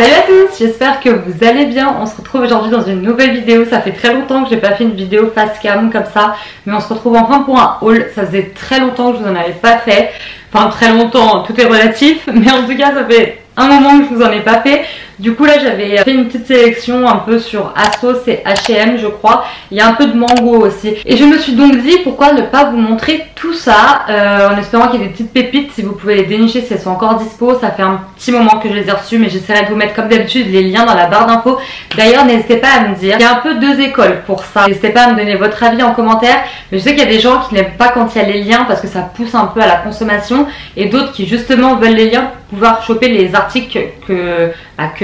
Salut à tous, j'espère que vous allez bien. On se retrouve aujourd'hui dans une nouvelle vidéo. Ça fait très longtemps que j'ai pas fait une vidéo face cam comme ça, mais on se retrouve enfin pour un haul. Ça faisait très longtemps que je vous en avais pas fait. Enfin très longtemps, tout est relatif, mais en tout cas ça fait un moment que je vous en ai pas fait. Du coup là j'avais fait une petite sélection un peu sur ASOS et H&M je crois. Il y a un peu de Mango aussi. Et je me suis donc dit pourquoi ne pas vous montrer tout ça en espérant qu'il y ait des petites pépites. Si vous pouvez les dénicher si elles sont encore dispo. Ça fait un petit moment que je les ai reçues, mais j'essaierai de vous mettre comme d'habitude les liens dans la barre d'infos. D'ailleurs n'hésitez pas à me dire, il y a un peu deux écoles pour ça. N'hésitez pas à me donner votre avis en commentaire. Mais je sais qu'il y a des gens qui n'aiment pas quand il y a les liens parce que ça pousse un peu à la consommation. Et d'autres qui justement veulent les liens pour pouvoir choper les articles que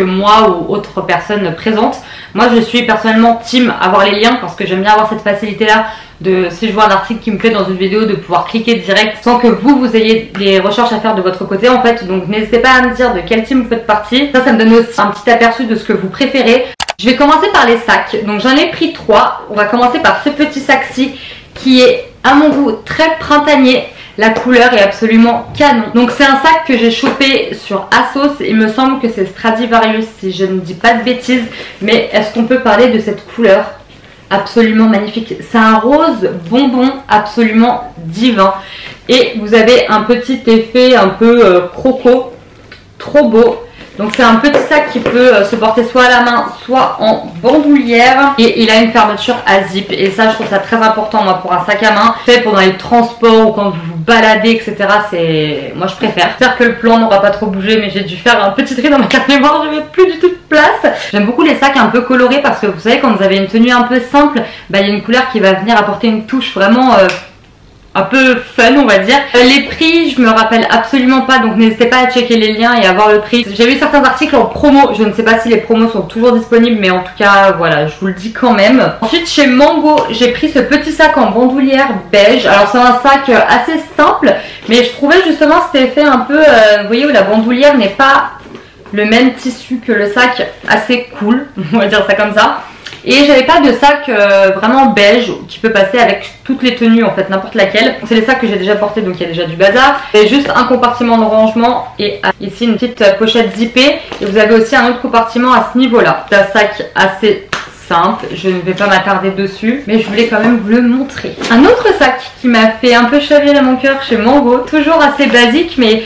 moi ou autres personnes présentent. Moi je suis personnellement team avoir les liens parce que j'aime bien avoir cette facilité là de, si je vois un article qui me plaît dans une vidéo, de pouvoir cliquer direct sans que vous ayez des recherches à faire de votre côté en fait. Donc n'hésitez pas à me dire de quel team vous faites partie. Ça me donne aussi un petit aperçu de ce que vous préférez. Je vais commencer par les sacs. Donc j'en ai pris 3. On va commencer par ce petit sac-ci qui est à mon goût très printanier. La couleur est absolument canon. Donc c'est un sac que j'ai chopé sur ASOS. Il me semble que c'est Stradivarius si je ne dis pas de bêtises. Mais est-ce qu'on peut parler de cette couleur absolument magnifique? C'est un rose bonbon absolument divin. Et vous avez un petit effet un peu croco. Trop beau. Donc c'est un petit sac qui peut se porter soit à la main, soit en bandoulière. Et il a une fermeture à zip. Et ça je trouve ça très important moi pour un sac à main. Fait pendant les transports ou quand vous vous baladez etc. Moi je préfère. J'espère que le plan n'aura pas trop bougé, mais j'ai dû faire un petit tri dans ma carte mémoire. Je n'avais plus du tout de place. J'aime beaucoup les sacs un peu colorés parce que vous savez quand vous avez une tenue un peu simple, bah, il y a une couleur qui va venir apporter une touche vraiment... un peu fun on va dire. Les prix je me rappelle absolument pas, donc n'hésitez pas à checker les liens et à voir le prix. J'ai vu certains articles en promo, je ne sais pas si les promos sont toujours disponibles, mais en tout cas voilà je vous le dis quand même. Ensuite chez Mango j'ai pris ce petit sac en bandoulière beige. Alors c'est un sac assez simple, mais je trouvais justement cet effet un peu vous voyez où la bandoulière n'est pas le même tissu que le sac, assez cool on va dire ça comme ça. Et j'avais pas de sac vraiment beige qui peut passer avec toutes les tenues en fait, n'importe laquelle. C'est les sacs que j'ai déjà portés, donc il y a déjà du bazar. C'est juste un compartiment de rangement et ici une petite pochette zippée. Et vous avez aussi un autre compartiment à ce niveau là. C'est un sac assez simple, je ne vais pas m'attarder dessus, mais je voulais quand même vous le montrer. Un autre sac qui m'a fait un peu chavirer mon cœur chez Mango, toujours assez basique mais...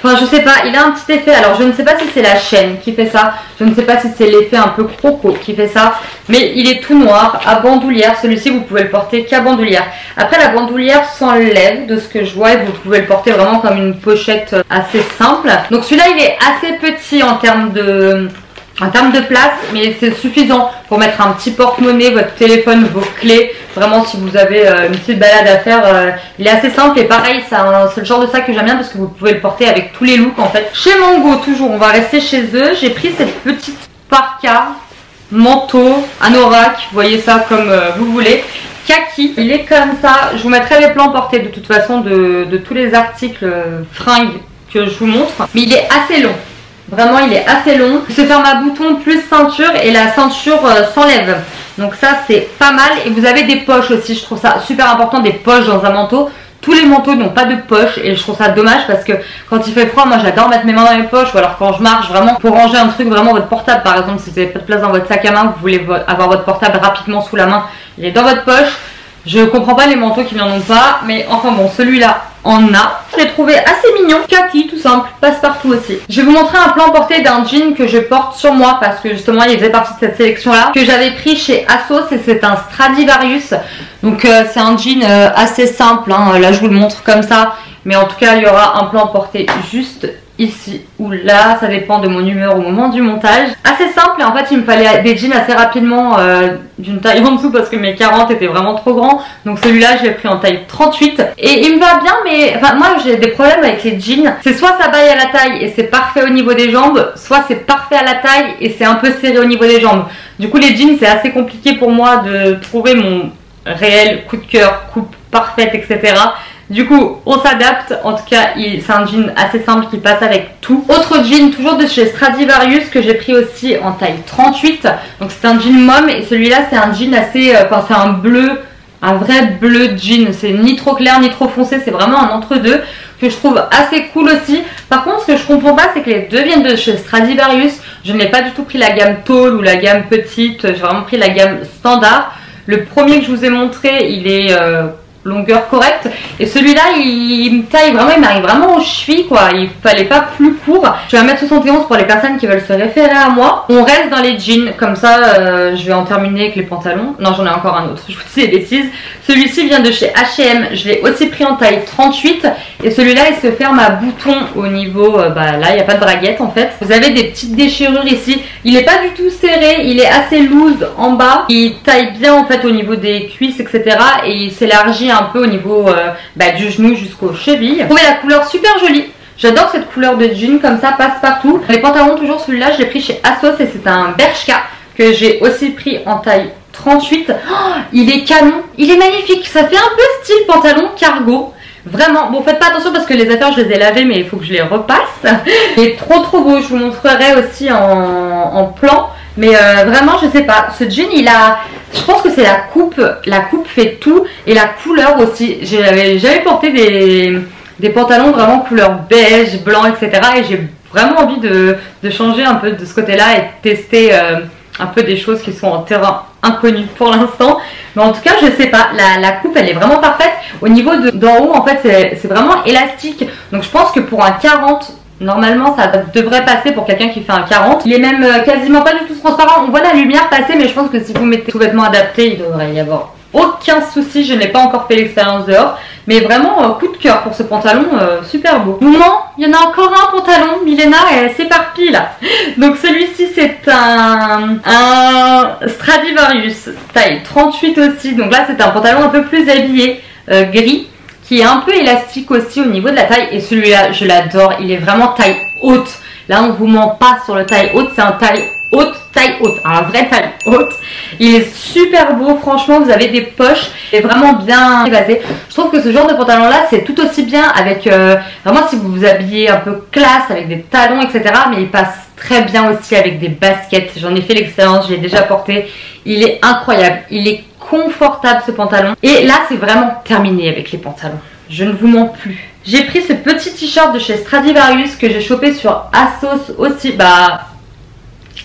Enfin je sais pas, il a un petit effet, alors je ne sais pas si c'est la chaîne qui fait ça, je ne sais pas si c'est l'effet un peu croco qui fait ça, mais il est tout noir, à bandoulière, celui-ci vous pouvez le porter qu'à bandoulière. Après la bandoulière s'enlève de ce que je vois et vous pouvez le porter vraiment comme une pochette assez simple. Donc celui-là il est assez petit en termes de place, mais c'est suffisant pour mettre un petit porte-monnaie, votre téléphone, vos clés. Vraiment si vous avez une petite balade à faire, il est assez simple et pareil c'est le genre de sac que j'aime bien parce que vous pouvez le porter avec tous les looks en fait. Chez Mango toujours, on va rester chez eux, j'ai pris cette petite parka, manteau, anorak, vous voyez ça comme vous voulez. Kaki, il est comme ça, je vous mettrai les plans portés de toute façon de tous les articles fringues que je vous montre, mais il est assez long. Vraiment il est assez long. Il se ferme à bouton plus ceinture et la ceinture s'enlève. Donc ça c'est pas mal. Et vous avez des poches aussi, je trouve ça super important, des poches dans un manteau. Tous les manteaux n'ont pas de poche et je trouve ça dommage parce que quand il fait froid, moi j'adore mettre mes mains dans les poches ou alors quand je marche vraiment pour ranger un truc, vraiment votre portable par exemple, si vous n'avez pas de place dans votre sac à main, vous voulez avoir votre portable rapidement sous la main, il est dans votre poche. Je comprends pas les manteaux qui n'en ont pas, mais enfin bon, celui-là en a. Je l'ai trouvé assez mignon, kaki tout simple, passe-partout aussi. Je vais vous montrer un plan porté d'un jean que je porte sur moi parce que justement il faisait partie de cette sélection là, que j'avais pris chez ASOS et c'est un Stradivarius. Donc c'est un jean assez simple, hein. Là je vous le montre comme ça, mais en tout cas il y aura un plan porté juste ici ou là, ça dépend de mon humeur au moment du montage. Assez simple et en fait il me fallait des jeans assez rapidement d'une taille en dessous parce que mes 40 étaient vraiment trop grands. Donc celui-là je l'ai pris en taille 38 et il me va bien, mais enfin, moi j'ai des problèmes avec les jeans. C'est soit ça baille à la taille et c'est parfait au niveau des jambes, soit c'est parfait à la taille et c'est un peu serré au niveau des jambes. Du coup les jeans c'est assez compliqué pour moi de trouver mon réel coup de cœur, coupe parfaite etc. Du coup, on s'adapte. En tout cas, c'est un jean assez simple qui passe avec tout. Autre jean, toujours de chez Stradivarius, que j'ai pris aussi en taille 38. Donc c'est un jean mom et celui-là, c'est un jean assez... Enfin, c'est un bleu, un vrai bleu jean. C'est ni trop clair ni trop foncé, c'est vraiment un entre-deux que je trouve assez cool aussi. Par contre, ce que je comprends pas, c'est que les deux viennent de chez Stradivarius. Je n'ai pas du tout pris la gamme tall ou la gamme petite, j'ai vraiment pris la gamme standard. Le premier que je vous ai montré, il est longueur correcte, et celui-là il me taille vraiment, il m'arrive vraiment aux chevilles quoi, il fallait pas plus court. Je vais 1m71 pour les personnes qui veulent se référer à moi. On reste dans les jeans, comme ça je vais en terminer avec les pantalons. Non, j'en ai encore un autre, je vous dis des bêtises. Celui-ci vient de chez H&M, je l'ai aussi pris en taille 38, et celui-là il se ferme à boutons au niveau, là il n'y a pas de braguette en fait. Vous avez des petites déchirures ici, il n'est pas du tout serré, il est assez loose en bas, il taille bien en fait au niveau des cuisses etc, et il s'élargit un peu au niveau du genou jusqu'aux chevilles. Vous trouvez la couleur super jolie. J'adore cette couleur de jean comme ça, passe partout. Les pantalons, toujours celui-là, je l'ai pris chez Asos et c'est un Bershka que j'ai aussi pris en taille 38. Oh, il est canon, il est magnifique. Ça fait un peu style pantalon cargo. Vraiment, bon faites pas attention parce que les affaires je les ai lavées mais il faut que je les repasse. Il est trop beau, je vous montrerai aussi en plan. Mais vraiment je sais pas, ce jean il a, je pense que c'est la coupe fait tout, et la couleur aussi. J'avais jamais porté des pantalons vraiment couleur beige, blanc etc, et j'ai vraiment envie de changer un peu de ce côté là et de tester un peu des choses qui sont en terrain inconnu pour l'instant. Mais en tout cas je sais pas, la coupe elle est vraiment parfaite. Au niveau d'en haut en fait c'est vraiment élastique, donc je pense que pour un 40 normalement ça devrait passer pour quelqu'un qui fait un 40. Il est même quasiment pas du tout transparent, on voit la lumière passer, mais je pense que si vous mettez sous-vêtements adaptés il devrait y avoir aucun souci. Je n'ai pas encore fait l'expérience dehors, mais vraiment coup de cœur pour ce pantalon, super beau. Moment, il y en a encore un pantalon, Milena elle s'éparpille là. Donc celui-ci c'est un Stradivarius taille 38 aussi, donc là c'est un pantalon un peu plus habillé, gris, qui est un peu élastique aussi au niveau de la taille, et celui-là je l'adore, il est vraiment taille haute. Là on vous ment pas sur le taille haute, c'est un taille haute, un vrai taille haute. Il est super beau, franchement vous avez des poches et vraiment bien évasé. Je trouve que ce genre de pantalon là c'est tout aussi bien avec vraiment si vous vous habillez un peu classe avec des talons etc, mais il passe très bien aussi avec des baskets. J'en ai fait l'expérience, je l'ai déjà porté, il est incroyable, il est confortable ce pantalon. Et là c'est vraiment terminé avec les pantalons, je ne vous mens plus. J'ai pris ce petit t-shirt de chez Stradivarius que j'ai chopé sur Asos aussi.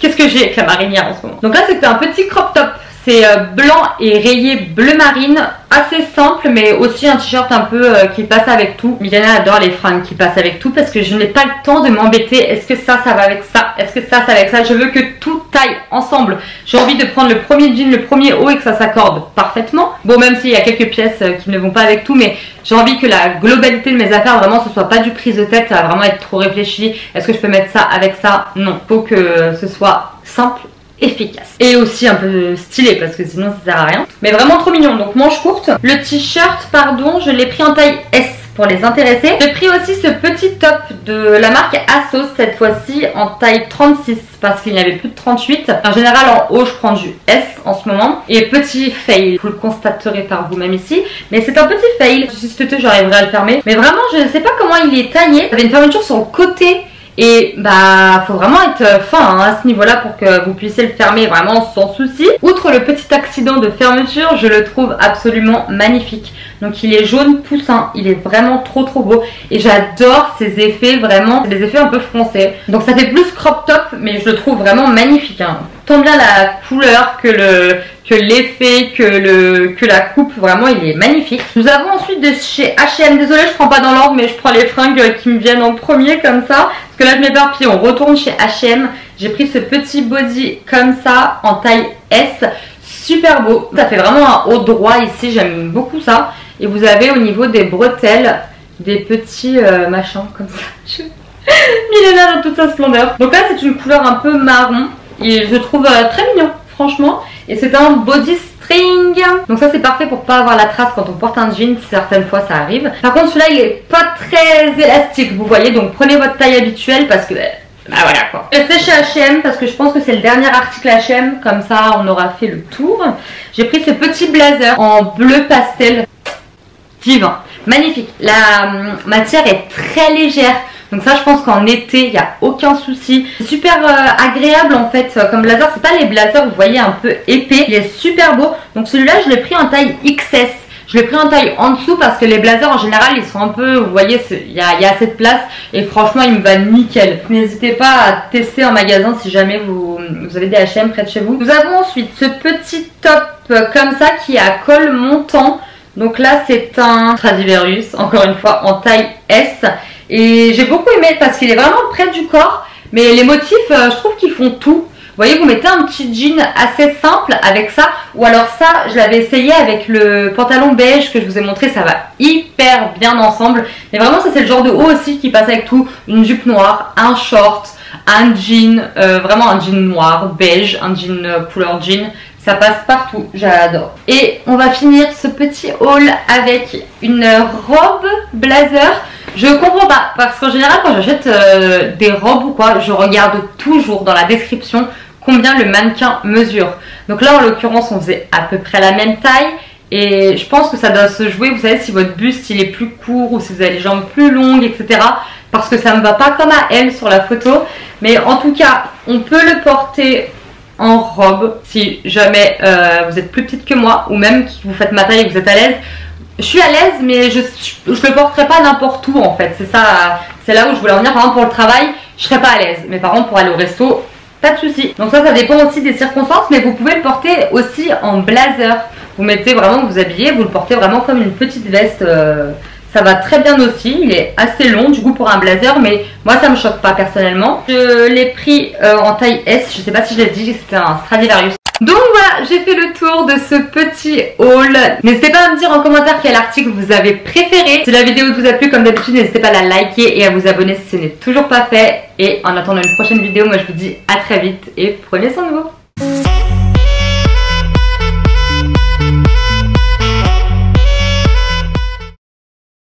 Qu'est-ce que j'ai avec la marinière en ce moment. Donc là c'était un petit crop top, c'est blanc et rayé bleu marine, assez simple, mais aussi un t-shirt un peu qui passe avec tout. Milena adore les fringues qui passent avec tout parce que je n'ai pas le temps de m'embêter. Est-ce que ça va avec ça? Est-ce que ça va avec ça? Je veux que tout taille ensemble. J'ai envie de prendre le premier jean, le premier haut et que ça s'accorde parfaitement. Bon, même s'il y a quelques pièces qui ne vont pas avec tout, mais j'ai envie que la globalité de mes affaires vraiment ce soit pas du prise de tête, ça va vraiment être trop réfléchi. Est-ce que je peux mettre ça avec ça? Non, faut que ce soit simple, efficace et aussi un peu stylé parce que sinon ça sert à rien, mais vraiment trop mignon. Donc manche courte. Le t-shirt pardon je l'ai pris en taille S pour les intéresser. J'ai pris aussi ce petit top de la marque Asos cette fois-ci en taille 36 parce qu'il n'y avait plus de 38. En général en haut je prends du S en ce moment. Et petit fail, vous le constaterez par vous-même ici, mais c'est un petit fail. Si c'était j'arriverai à le fermer, mais vraiment je ne sais pas comment il est taillé. Il y avait une fermeture sur le côté. Et faut vraiment être fin à ce niveau là pour que vous puissiez le fermer vraiment sans souci. Outre le petit accident de fermeture, je le trouve absolument magnifique. Donc il est jaune poussin, il est vraiment trop beau. Et j'adore ces effets, vraiment, c'est des effets un peu foncés. Donc ça fait plus crop top, mais je le trouve vraiment magnifique hein. Tant bien la couleur que l'effet, que la coupe, vraiment il est magnifique. Nous avons ensuite de chez H&M, désolée je prends pas dans l'ordre mais je prends les fringues qui me viennent en premier comme ça, parce que là je m'éparpille. On retourne chez H&M, j'ai pris ce petit body comme ça en taille S, super beau, ça fait vraiment un haut droit ici, j'aime beaucoup ça. Et vous avez au niveau des bretelles des petits machins comme ça. Milena dans toute sa splendeur. Donc là c'est une couleur un peu marron et je trouve très mignon franchement. Et c'est un body string. Donc ça c'est parfait pour pas avoir la trace quand on porte un jean, certaines fois ça arrive. Par contre celui-là il est pas très élastique vous voyez, donc prenez votre taille habituelle parce que voilà quoi. Je reste chez H&M parce que je pense que c'est le dernier article H&M, comme ça on aura fait le tour. J'ai pris ce petit blazer en bleu pastel, divin, magnifique. La matière est très légère. Donc ça je pense qu'en été il n'y a aucun souci. C'est super agréable en fait comme blazer. C'est pas les blazers vous voyez un peu épais. Il est super beau. Donc celui-là je l'ai pris en taille XS. Je l'ai pris en taille en dessous parce que les blazers en général ils sont un peu, vous voyez, il y a assez de place et franchement il me va nickel. N'hésitez pas à tester en magasin si jamais vous avez des H&M près de chez vous. Nous avons ensuite ce petit top comme ça qui est à col montant. Donc là c'est un Stradivarius, encore une fois en taille S. Et j'ai beaucoup aimé parce qu'il est vraiment près du corps. Mais les motifs, je trouve qu'ils font tout. Vous voyez, vous mettez un petit jean assez simple avec ça. Ou alors ça, je l'avais essayé avec le pantalon beige que je vous ai montré. Ça va hyper bien ensemble. Mais vraiment, ça c'est le genre de haut aussi qui passe avec tout. Une jupe noire, un short, un jean, vraiment un jean noir, beige, un jean couleur jean. Ça passe partout, j'adore. Et on va finir ce petit haul avec une robe blazer. Je comprends pas, parce qu'en général quand j'achète des robes ou quoi, je regarde toujours dans la description combien le mannequin mesure. Donc là en l'occurrence on faisait à peu près la même taille. Et je pense que ça doit se jouer, vous savez, si votre buste il est plus court ou si vous avez les jambes plus longues, etc. Parce que ça ne me va pas comme à elle sur la photo. Mais en tout cas, on peut le porter en robe si jamais vous êtes plus petite que moi ou même que vous faites ma taille et que vous êtes à l'aise. Je suis à l'aise mais je le porterai pas n'importe où en fait, c'est ça, c'est là où je voulais en venir. Par exemple pour le travail je serais pas à l'aise, mais par contre pour aller au resto pas de souci. Donc ça dépend aussi des circonstances, mais vous pouvez le porter aussi en blazer. Vous mettez vraiment, vous habillez, vous le portez vraiment comme une petite veste. Ça va très bien aussi, il est assez long du coup pour un blazer, mais moi ça me choque pas personnellement. Je l'ai pris en taille S, je sais pas si je l'ai dit, c'était un Stradivarius. Donc voilà, j'ai fait le tour de ce petit haul. N'hésitez pas à me dire en commentaire quel article vous avez préféré. Si la vidéo vous a plu, comme d'habitude, n'hésitez pas à la liker et à vous abonner si ce n'est toujours pas fait. Et en attendant une prochaine vidéo, moi je vous dis à très vite et prenez soin de vous.